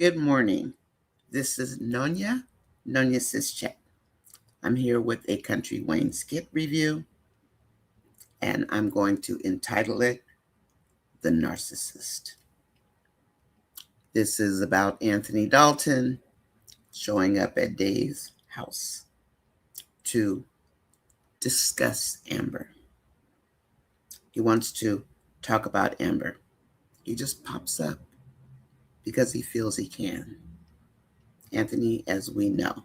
Good morning. This is NONYASISCHAT. I'm here with a Country Wayne skit review, and I'm going to entitle it The Narcissist. This is about Anthony Dalton showing up at Dave's house to discuss Amber. He wants to talk about Amber. He just pops up because he feels he can. Anthony, as we know,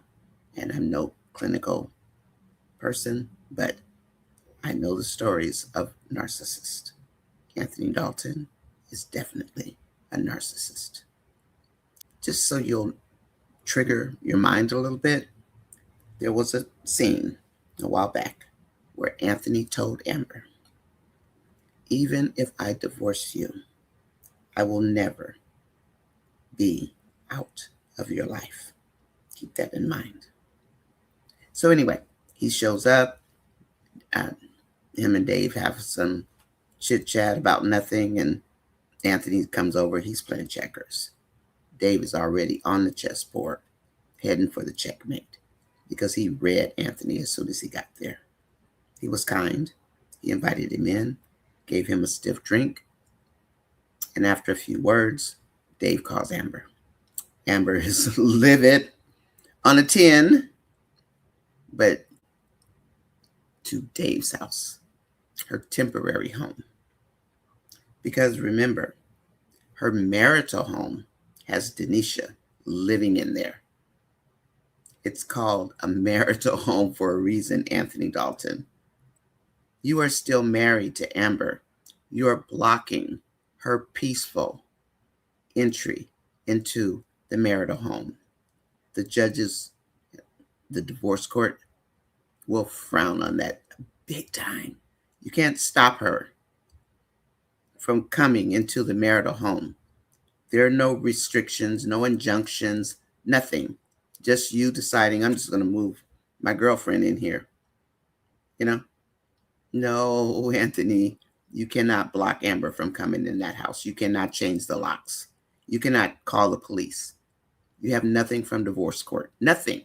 and I'm no clinical person, but I know the stories of narcissists. Anthony Dalton is definitely a narcissist. Just so you'll trigger your mind a little bit, there was a scene a while back where Anthony told Amber, even if I divorce you, I will never be out of your life. Keep that in mind. So anyway, he shows up. Him and Dave have some chit chat about nothing, and Anthony comes over. He's playing checkers. Dave is already on the chessboard, heading for the checkmate, because he read Anthony as soon as he got there. He was kind. He invited him in, gave him a stiff drink, and after a few words, Dave calls Amber. Amber is livid on a 10, but to Dave's house, her temporary home. Because remember, her marital home has Denisha living in there. It's called a marital home for a reason, Anthony Dalton. You are still married to Amber. You are blocking her peaceful entry into the marital home. The judges, the divorce court, will frown on that big time. You can't stop her from coming into the marital home. There are no restrictions, no injunctions, nothing. Just you deciding, I'm just going to move my girlfriend in here. You know? No, Anthony, you cannot block Amber from coming in that house. You cannot change the locks. You cannot call the police. You have nothing from divorce court. Nothing.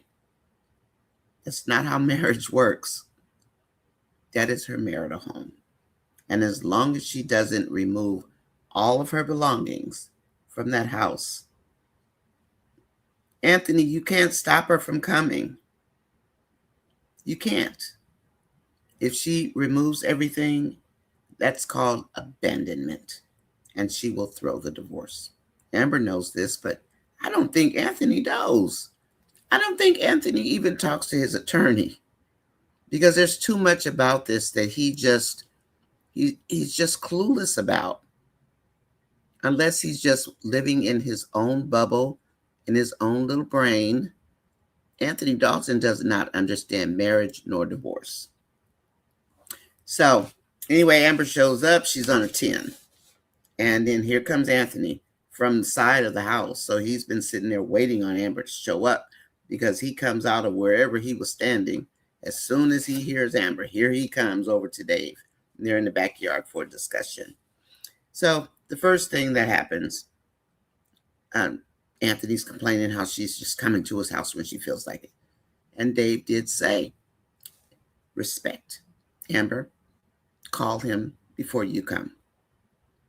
That's not how marriage works. That is her marital home. And as long as she doesn't remove all of her belongings from that house, Anthony, you can't stop her from coming. You can't. If she removes everything, that's called abandonment, and she will throw the divorce. Amber knows this, but I don't think Anthony knows. I don't think Anthony even talks to his attorney, because there's too much about this that he's just clueless about. Unless he's just living in his own bubble, in his own little brain, Anthony Dalton does not understand marriage nor divorce. So anyway, Amber shows up. She's on a 10. And then here comes Anthony from the side of the house. So he's been sitting there waiting on Amber to show up, because he comes out of wherever he was standing. As soon as he hears Amber, here he comes over to Dave. And they're in the backyard for a discussion. So the first thing that happens, Anthony's complaining how she's just coming to his house when she feels like it. And Dave did say, respect. Amber, call him before you come.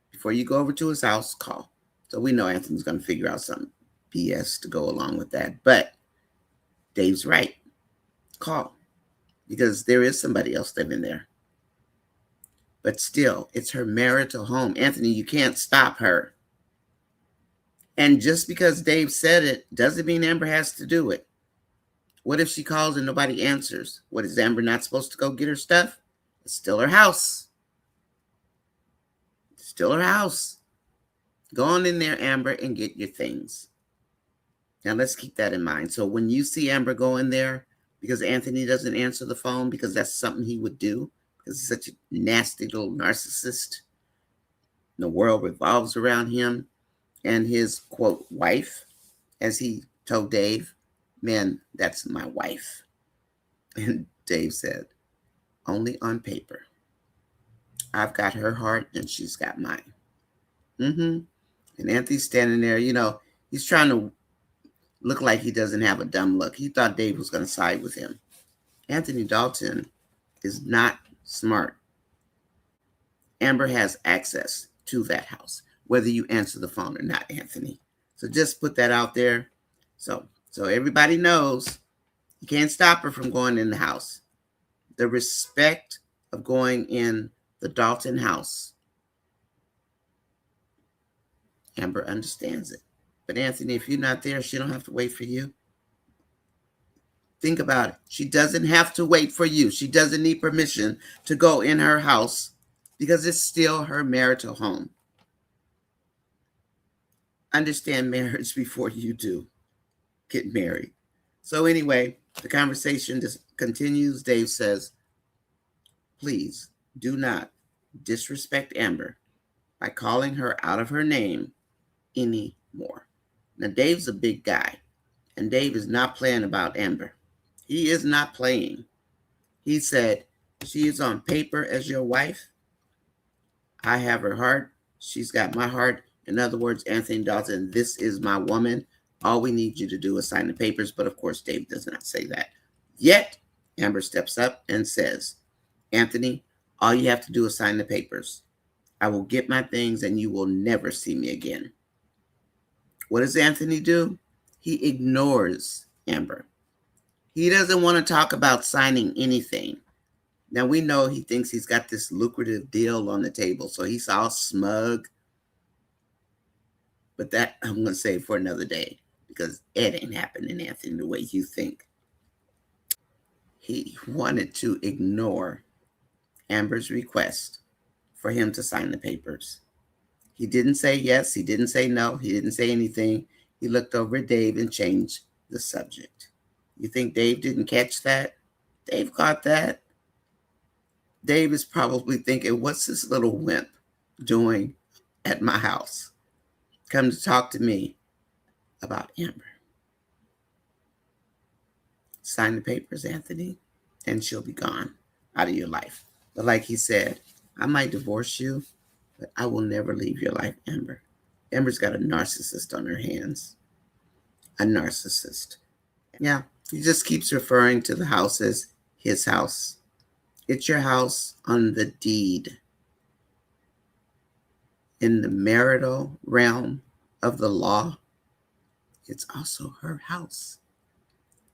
Before you go over to his house, call. So we know Anthony's going to figure out some BS to go along with that. But Dave's right. Call. Because there is somebody else living there. But still, it's her marital home. Anthony, you can't stop her. And just because Dave said it doesn't mean Amber has to do it. What if she calls and nobody answers? What, is Amber not supposed to go get her stuff? It's still her house. It's still her house. Go on in there, Amber, and get your things. Now, let's keep that in mind. So when you see Amber go in there, because Anthony doesn't answer the phone, because that's something he would do, because he's such a nasty little narcissist, the world revolves around him and his, quote, wife, as he told Dave, man, that's my wife. And Dave said, only on paper. I've got her heart and she's got mine. And Anthony's standing there, He's trying to look like he doesn't have a dumb look. He thought Dave was going to side with him. Anthony Dalton is not smart. Amber has access to that house, whether you answer the phone or not, Anthony. So just put that out there. So everybody knows you can't stop her from going in the house. The respect of going in the Dalton house, Amber understands it. But Anthony, if you're not there, she don't have to wait for you. Think about it. She doesn't have to wait for you. She doesn't need permission to go in her house because it's still her marital home. Understand marriage before you do get married. So anyway, the conversation just continues. Dave says, please do not disrespect Amber by calling her out of her name anymore. Now, Dave's a big guy, and Dave is not playing about Amber. He is not playing. He said, she is on paper as your wife. I have her heart. She's got my heart. In other words, Anthony Dalton, this is my woman. All we need you to do is sign the papers. But of course, Dave does not say that. Yet, Amber steps up and says, Anthony, all you have to do is sign the papers. I will get my things and you will never see me again. What does Anthony do? He ignores Amber. He doesn't want to talk about signing anything. Now, we know he thinks he's got this lucrative deal on the table, so he's all smug. But that I'm going to save for another day because it ain't happening, Anthony, the way you think. He wanted to ignore Amber's request for him to sign the papers. He didn't say yes. He didn't say no. He didn't say anything. He looked over at Dave and changed the subject. You think Dave didn't catch that? Dave caught that. Dave is probably thinking, what's this little wimp doing at my house? Come to talk to me about Amber. Sign the papers, Anthony, and she'll be gone out of your life. But like he said, I might divorce you, but I will never leave your life, Amber. Amber's got a narcissist on her hands. A narcissist. Yeah, he just keeps referring to the house as his house. It's your house on the deed. In the marital realm of the law, it's also her house.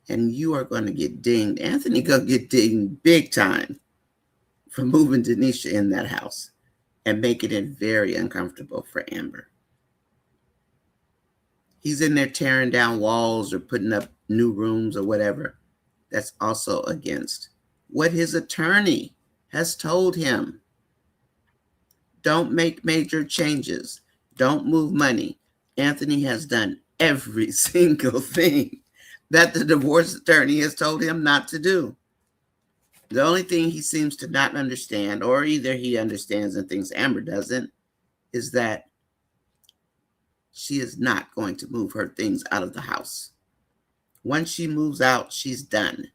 And you are going to get dinged. Anthony going to get dinged big time for moving Denisha in that house and making it very uncomfortable for Amber. He's in there tearing down walls or putting up new rooms or whatever. That's also against what his attorney has told him. Don't make major changes. Don't move money. Anthony has done every single thing that the divorce attorney has told him not to do. The only thing he seems to not understand, or either he understands and thinks Amber doesn't, is that she is not going to move her things out of the house. Once she moves out, she's done.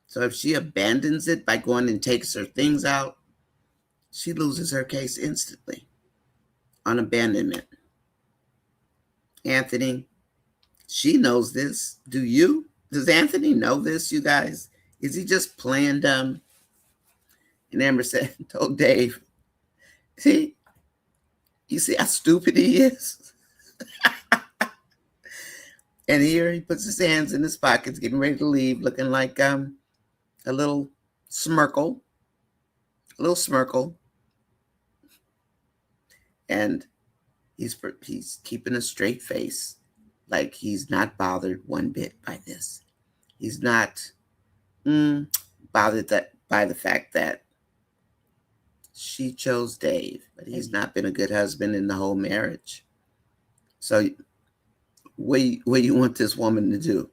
So if she abandons it by going and takes her things out, she loses her case instantly on abandonment. Anthony, she knows this. Do you? Does Anthony know this, you guys? Is he just playing dumb? And Amber said, told Dave, see, you see how stupid he is? And here he puts his hands in his pockets, getting ready to leave, looking like a little smirkle. A little smirkle. And he's keeping a straight face, like he's not bothered one bit by this. He's not bothered by the fact that she chose Dave, but he's not been a good husband in the whole marriage. So what do you want this woman to do?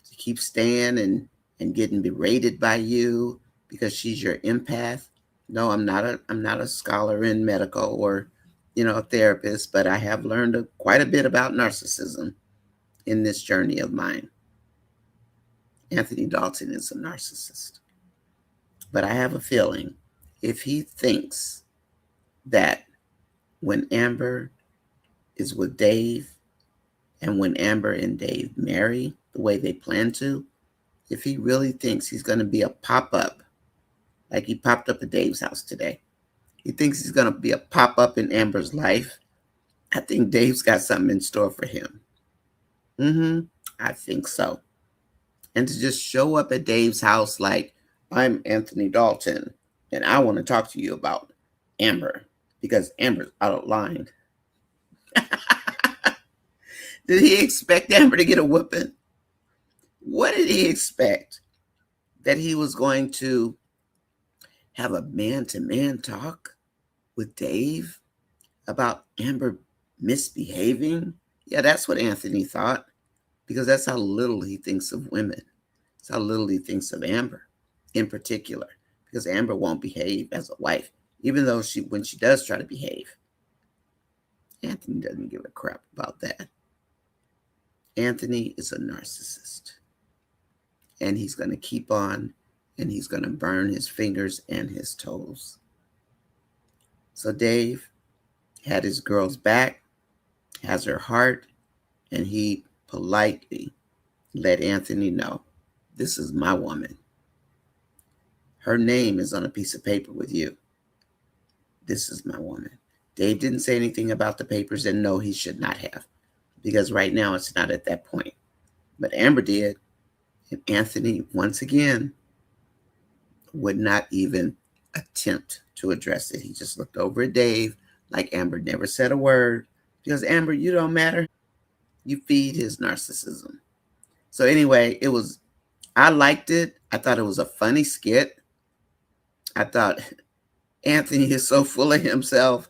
To keep staying and getting berated by you because she's your empath? No, I'm not a scholar in medical or a therapist, but I have learned quite a bit about narcissism in this journey of mine. Anthony Dalton is a narcissist. But I have a feeling if he thinks that when Amber is with Dave, And when Amber and Dave marry the way they plan to, if he really thinks he's going to be a pop-up, like he popped up at Dave's house today, he thinks he's going to be a pop-up in Amber's life, I think Dave's got something in store for him. I think so. And to just show up at Dave's house like, I'm Anthony Dalton, and I want to talk to you about Amber, because Amber's out of line. Did he expect Amber to get a whooping? What did he expect? That he was going to have a man-to-man talk with Dave about Amber misbehaving? Yeah, that's what Anthony thought, because that's how little he thinks of women. That's how little he thinks of Amber in particular, because Amber won't behave as a wife, even though when she does try to behave. Anthony doesn't give a crap about that. Anthony is a narcissist, and he's going to keep on, and he's going to burn his fingers and his toes. So Dave had his girl's back, has her heart, and he politely let Anthony know, this is my woman. Her name is on a piece of paper with you. This is my woman. Dave didn't say anything about the papers, and no, he should not have, because right now it's not at that point. But Amber did, and Anthony, once again, would not even attempt to address it. He just looked over at Dave like Amber never said a word, because Amber, you don't matter. You feed his narcissism. So anyway, I liked it. I thought it was a funny skit. I thought Anthony is so full of himself.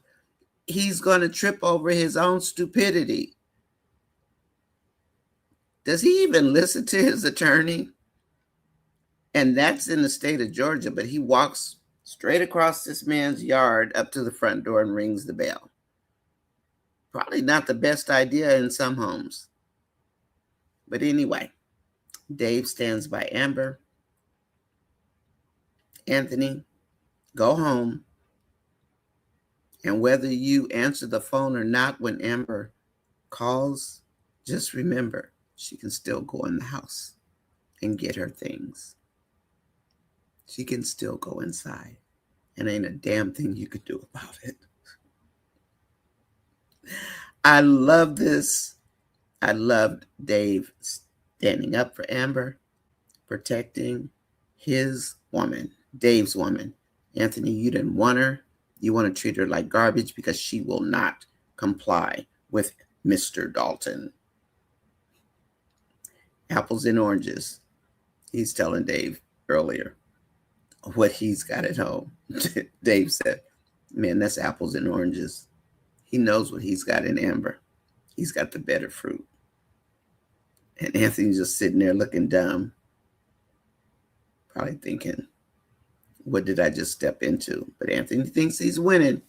He's going to trip over his own stupidity. Does he even listen to his attorney? And that's in the state of Georgia, but he walks straight across this man's yard up to the front door and rings the bell. Probably not the best idea in some homes. But anyway, Dave stands by Amber. Anthony, go home. And whether you answer the phone or not when Amber calls, just remember, she can still go in the house and get her things. She can still go inside, and ain't a damn thing you could do about it. I love this. I loved Dave standing up for Amber, protecting his woman, Dave's woman. Anthony, you didn't want her. You want to treat her like garbage because she will not comply with Mr. Dalton. Apples and oranges. He's telling Dave earlier what he's got at home. Dave said, man, that's apples and oranges. He knows what he's got in Amber. He's got the better fruit. And Anthony's just sitting there looking dumb, probably thinking, what did I just step into? But Anthony thinks he's winning.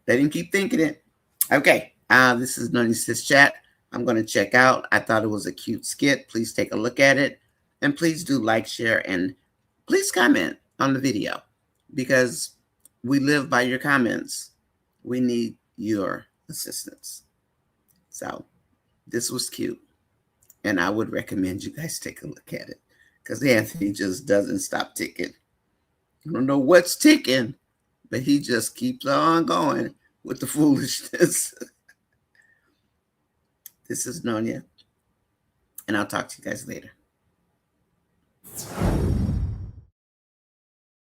Let him keep thinking it. Okay, this is NONYASISCHAT. I'm going to check out. I thought it was a cute skit. Please take a look at it. And please do like, share, and please comment on the video, because we live by your comments. We need your assistance. So this was cute, and I would recommend you guys take a look at it, because Anthony just doesn't stop ticking. I don't know what's ticking, but he just keeps on going with the foolishness. This is Nonya, and I'll talk to you guys later.